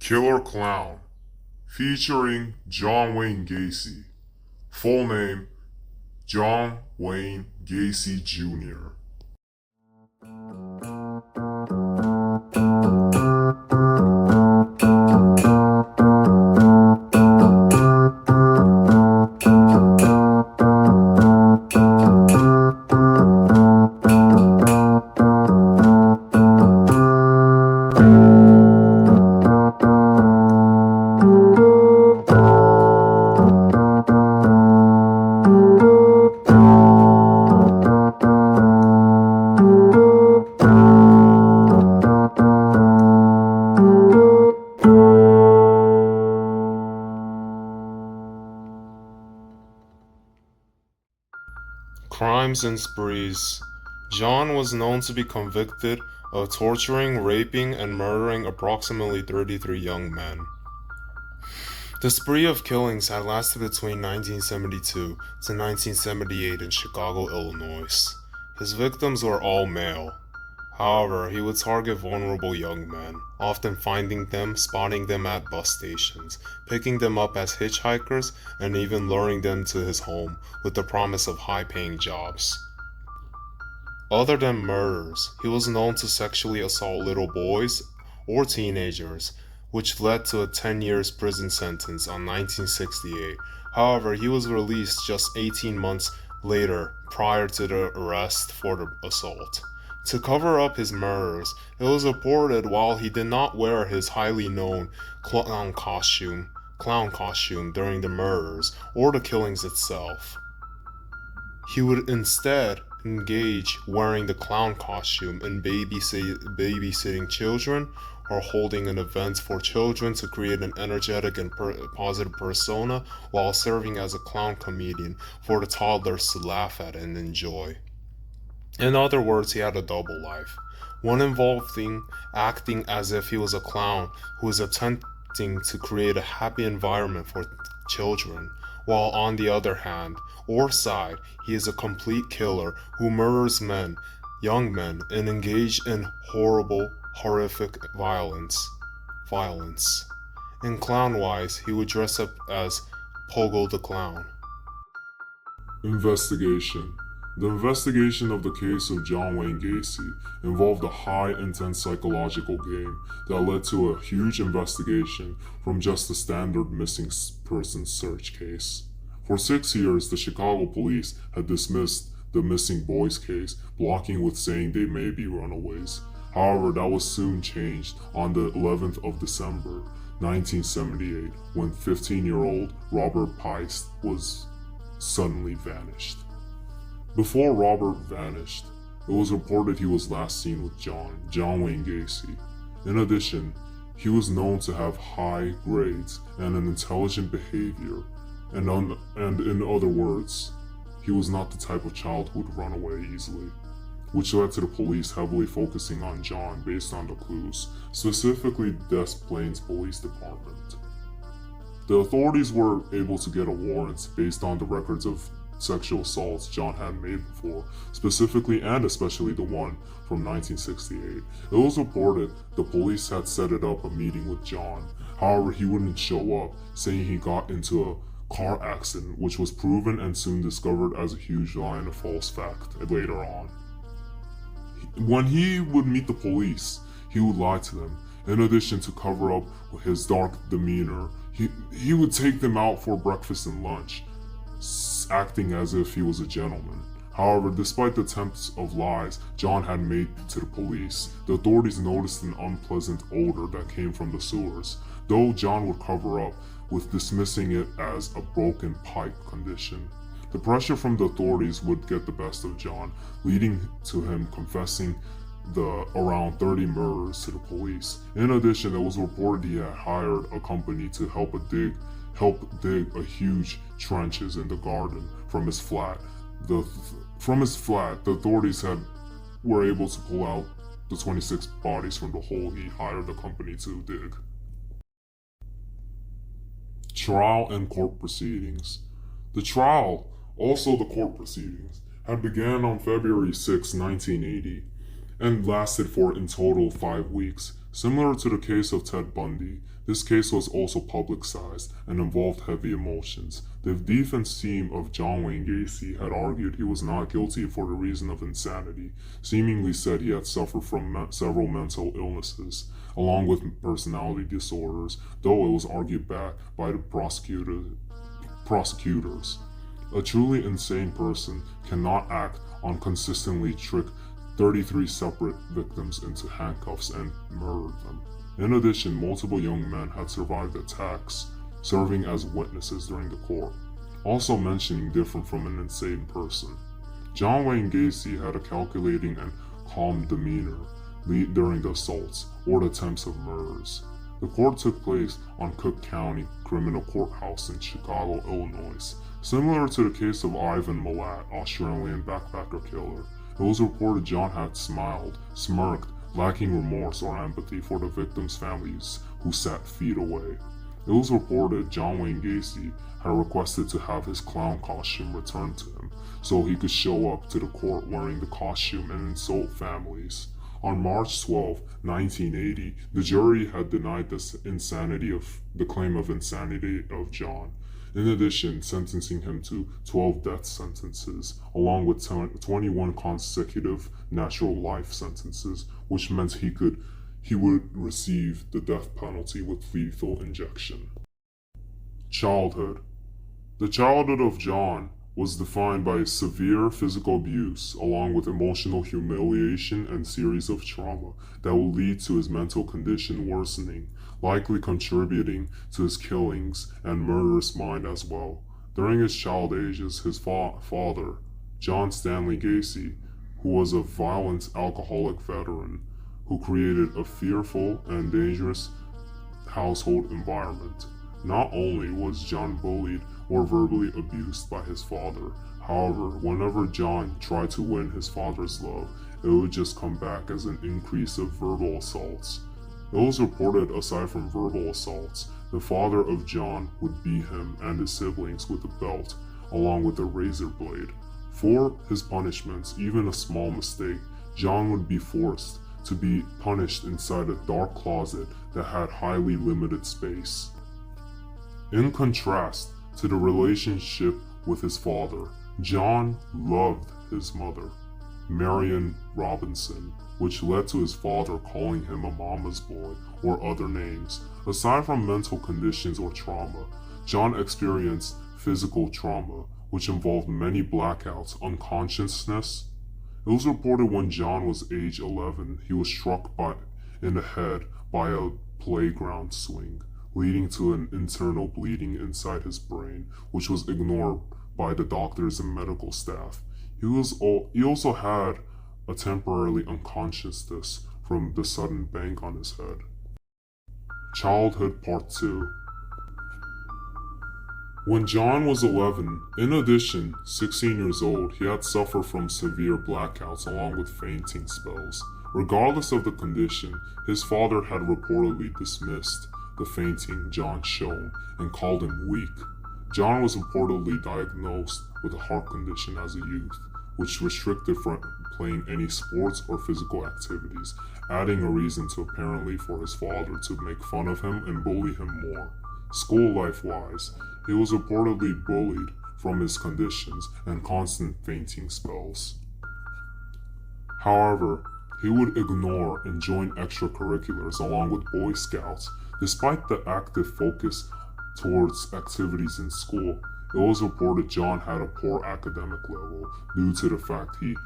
Killer Clown, featuring John Wayne Gacy. Full name, John Wayne Gacy Jr. Crimes and sprees. John was known to be convicted of torturing, raping, and murdering approximately 33 young men. The spree of killings had lasted between 1972 to 1978 in Chicago, Illinois. His victims were all male. However, he would target vulnerable young men, often finding them, spotting them at bus stations, picking them up as hitchhikers, and even luring them to his home with the promise of high-paying jobs. Other than murders, he was known to sexually assault little boys or teenagers, which led to a 10 years prison sentence on 1968. However, he was released just 18 months later prior to the arrest for the assault. To cover up his murders, it was reported while he did not wear his highly known clown costume during the murders or the killings itself. He would instead engage wearing the clown costume in babysitting children or holding an event for children to create an energetic and positive persona while serving as a clown comedian for the toddlers to laugh at and enjoy. In other words, he had a double life, one involving acting as if he was a clown who was attempting to create a happy environment for children, while on the other hand, or side, he is a complete killer who murders men, young men, and engaged in horrible, horrific violence. In clown-wise, he would dress up as Pogo the Clown. Investigation. The investigation of the case of John Wayne Gacy involved a high-intense psychological game that led to a huge investigation from just a standard missing person search case. For 6 years, the Chicago police had dismissed the missing boys case, blocking with saying they may be runaways. However, that was soon changed on the 11th of December, 1978, when 15-year-old Robert Piest was suddenly vanished. Before Robert vanished, it was reported he was last seen with John Wayne Gacy. In addition, he was known to have high grades and an intelligent behavior, and in other words, he was not the type of child who would run away easily, which led to the police heavily focusing on John based on the clues, specifically Des Plaines Police Department. The authorities were able to get a warrant based on the records of sexual assaults John had made before, specifically and especially the one from 1968. It was reported the police had set it up a meeting with John. However, he wouldn't show up, saying he got into a car accident, which was proven and soon discovered as a huge lie and a false fact later on. When he would meet the police, he would lie to them. In addition to cover up his dark demeanor, he would take them out for breakfast and lunch, acting as if he was a gentleman. However, despite the attempts of lies John had made to the police, the authorities noticed an unpleasant odor that came from the sewers, though John would cover up with dismissing it as a broken pipe condition. The pressure from the authorities would get the best of John, leading to him confessing the around 30 murders to the police. In addition, it was reported he had hired a company to help dig a huge trenches in the garden from his flat. The authorities were able to pull out the 26 bodies from the hole he hired the company to dig. Trial and court proceedings. The trial, also the court proceedings, had began on February 6, 1980, and lasted for in total 5 weeks, Similar to the case of Ted Bundy, this case was also publicized and involved heavy emotions. The defense team of John Wayne Gacy had argued he was not guilty for the reason of insanity, seemingly said he had suffered from several mental illnesses, along with personality disorders, though it was argued back by the prosecutors. A truly insane person cannot act on consistently trick 33 separate victims into handcuffs and murder them. In addition, multiple young men had survived attacks, serving as witnesses during the court, also mentioning different from an insane person. John Wayne Gacy had a calculating and calm demeanor during the assaults or attempts of murders. The court took place on Cook County Criminal Courthouse in Chicago, Illinois. Similar to the case of Ivan Milat, Australian backpacker killer, it was reported John had smiled, smirked, lacking remorse or empathy for the victims' families who sat feet away. It was reported John Wayne Gacy had requested to have his clown costume returned to him so he could show up to the court wearing the costume and insult families. On March 12, 1980, the jury had denied the claim of insanity of John, in addition sentencing him to 12 death sentences, along with 21 consecutive natural life sentences, which meant he would receive the death penalty with lethal injection. Childhood. The childhood of John was defined by severe physical abuse, along with emotional humiliation and series of trauma that will lead to his mental condition worsening, likely contributing to his killings and murderous mind as well. During his child ages, his father, John Stanley Gacy, who was a violent alcoholic veteran, who created a fearful and dangerous household environment. Not only was John bullied or verbally abused by his father, however, whenever John tried to win his father's love, it would just come back as an increase of verbal assaults. It was reported, aside from verbal assaults, the father of John would beat him and his siblings with a belt, along with a razor blade. For his punishments, even a small mistake, John would be forced to be punished inside a dark closet that had highly limited space. In contrast to the relationship with his father, John loved his mother, Marion Robinson, which led to his father calling him a mama's boy or other names. Aside from mental conditions or trauma, John experienced physical trauma, which involved many blackouts, unconsciousness. It was reported when John was age 11, he was struck in the head by a playground swing, leading to an internal bleeding inside his brain, which was ignored by the doctors and medical staff. He also had a temporarily unconsciousness from the sudden bang on his head. Childhood Part 2. When John was 11, in addition, 16 years old, he had suffered from severe blackouts along with fainting spells. Regardless of the condition, his father had reportedly dismissed the fainting John shown and called him weak. John was reportedly diagnosed with a heart condition as a youth, which restricted from playing any sports or physical activities, adding a reason to apparently for his father to make fun of him and bully him more. School life-wise, he was reportedly bullied from his conditions and constant fainting spells. However, he would ignore and join extracurriculars along with Boy Scouts. Despite the active focus towards activities in school, it was reported John had a poor academic level due to the fact he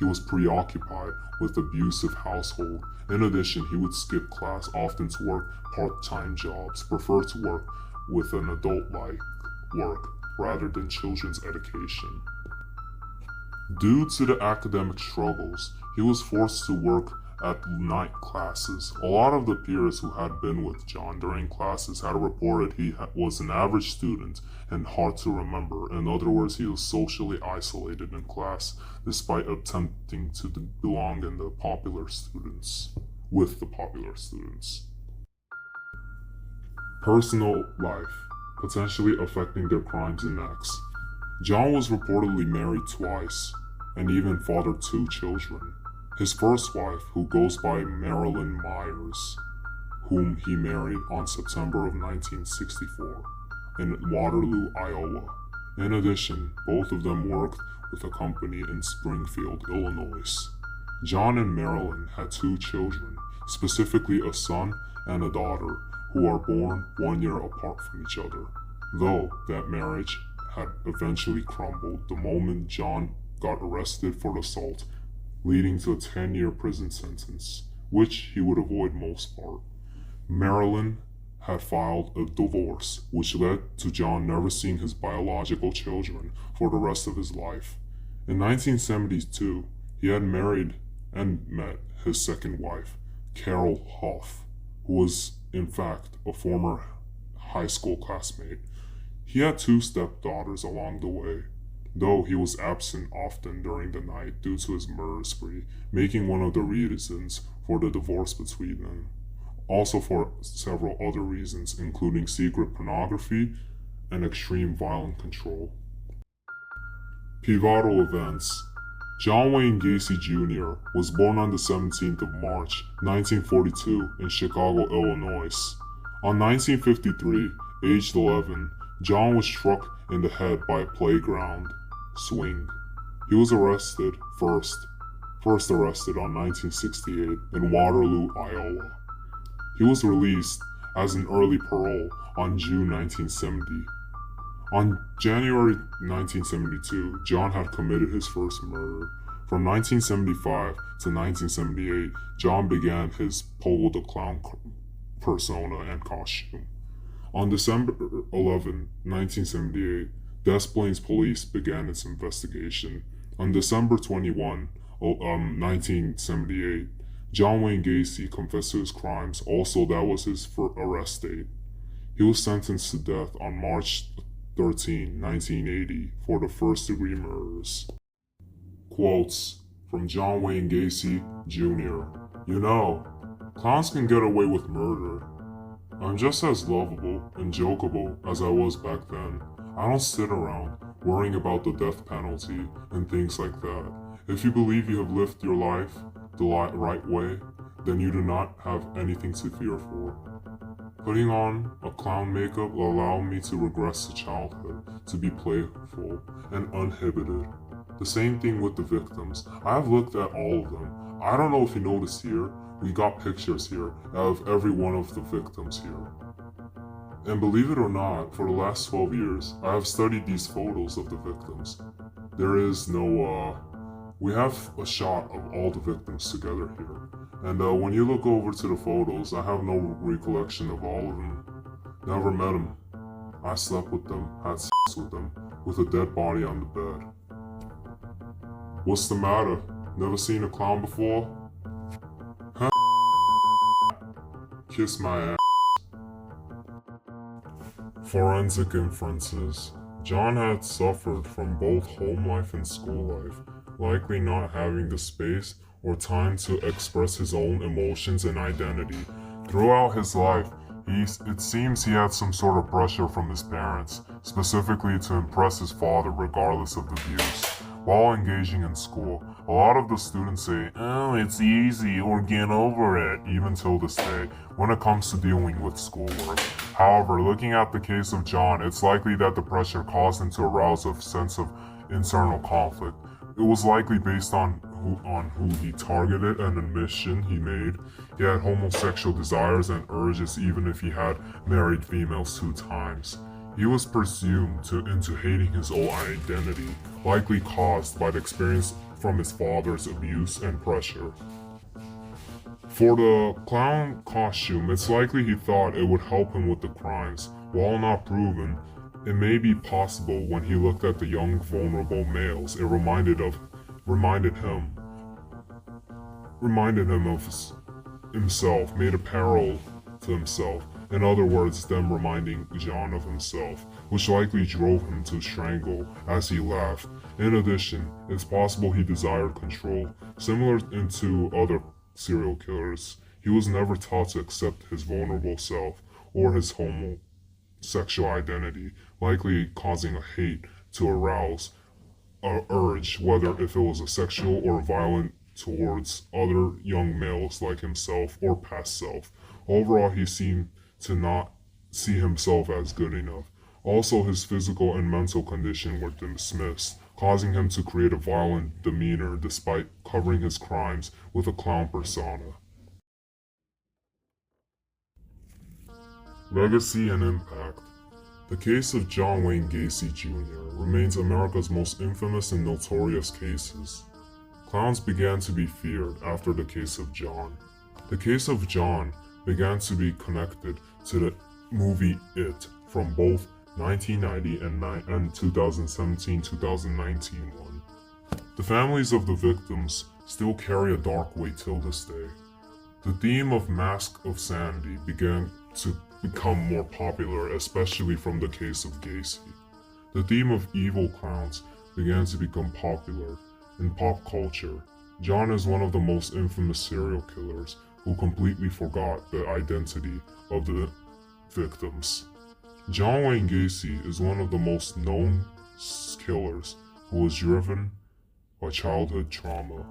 was preoccupied with abusive household. In addition, he would skip class often to work part-time jobs, prefer to work with an adult-like work rather than children's education. Due to the academic struggles, he was forced to work at night classes. A lot of the peers who had been with John during classes had reported he was an average student and hard to remember. In other words, he was socially isolated in class despite attempting to belong in with the popular students. Personal life, potentially affecting their crimes and acts. John was reportedly married twice and even fathered 2 children. His first wife, who goes by Marilyn Myers, whom he married on September of 1964 in Waterloo, Iowa. In addition, both of them worked with a company in Springfield, Illinois. Jon and Marilyn had 2 children, specifically a son and a daughter, who are born 1 year apart from each other, though that marriage had eventually crumbled the moment Jon got arrested for assault, leading to a 10-year prison sentence, which he would avoid most part. Marilyn had filed a divorce, which led to Jon never seeing his biological children for the rest of his life. In 1972, he had married and met his second wife, Carroll Hoff, who was in fact a former high school classmate. He had 2 stepdaughters along the way, though he was absent often during the night due to his murder spree, making one of the reasons for the divorce between them. Also for several other reasons, including secret pornography and extreme violent control. Pivotal events. Jon Wayne Gacy Jr. was born on the 17th of March, 1942 in Chicago, Illinois. On 1953, aged 11, Jon was struck in the head by a playground swing. He was first arrested on 1968 in Waterloo, Iowa. He was released as an early parole on June 1970. On January 1972, Jon had committed his first murder. From 1975 to 1978, Jon began his Polo the Clown persona and costume. On December 11, 1978, Des Plaines Police began its investigation. On December 21, 1978, Jon Wayne Gacy confessed to his crimes, also that was his arrest date. He was sentenced to death on March 13, 1980 for the first-degree murders. Quotes from Jon Wayne Gacy, Jr. You know, clowns can get away with murder. I'm just as lovable and jokeable as I was back then. I don't sit around worrying about the death penalty and things like that. If you believe you have lived your life the right way, then you do not have anything to fear for. Putting on a clown makeup will allow me to regress to childhood, to be playful and uninhibited. The same thing with the victims. I have looked at all of them. I don't know if you noticed here, we got pictures here of every one of the victims here. And believe it or not, for the last 12 years, I have studied these photos of the victims. There is no, we have a shot of all the victims together here. And when you look over to the photos, I have no recollection of all of them. Never met them. I slept with them, had sex with them, with a dead body on the bed. What's the matter? Never seen a clown before? Huh? Kiss my ass. Forensic inferences. Jon had suffered from both home life and school life, likely not having the space or time to express his own emotions and identity. Throughout his life, it seems he had some sort of pressure from his parents, specifically to impress his father regardless of the views. While engaging in school, a lot of the students say, "Oh, it's easy," or "get over it," even till this day, when it comes to dealing with schoolwork. However, looking at the case of Jon, it's likely that the pressure caused him to arouse a sense of internal conflict. It was likely based on who he targeted and the mission he made. He had homosexual desires and urges even if he had married females 2 times. He was presumed into hating his own identity, likely caused by the experience from his father's abuse and pressure. For the clown costume, it's likely he thought it would help him with the crimes. While not proven, it may be possible when he looked at the young vulnerable males, it reminded him of himself, made a parallel to himself. In other words, them reminding Jon of himself, which likely drove him to strangle as he laughed. In addition, it's possible he desired control. Similar to other serial killers, he was never taught to accept his vulnerable self or his homosexual identity, likely causing a hate to arouse a urge, whether if it was a sexual or violent towards other young males like himself or past self. Overall, he seemed to not see himself as good enough. Also, his physical and mental condition were dismissed, causing him to create a violent demeanor despite covering his crimes with a clown persona. Legacy and impact. The case of John Wayne Gacy Jr. remains America's most infamous and notorious cases. Clowns began to be feared after the case of John. The case of John began to be connected to the movie It from both 1990 and 2017-2019 one. The families of the victims still carry a dark weight till this day. The theme of Mask of Sanity began to become more popular, especially from the case of Gacy. The theme of evil clowns began to become popular in pop culture. John is one of the most infamous serial killers who completely forgot the identity of the victims. John Wayne Gacy is one of the most known killers who was driven by childhood trauma.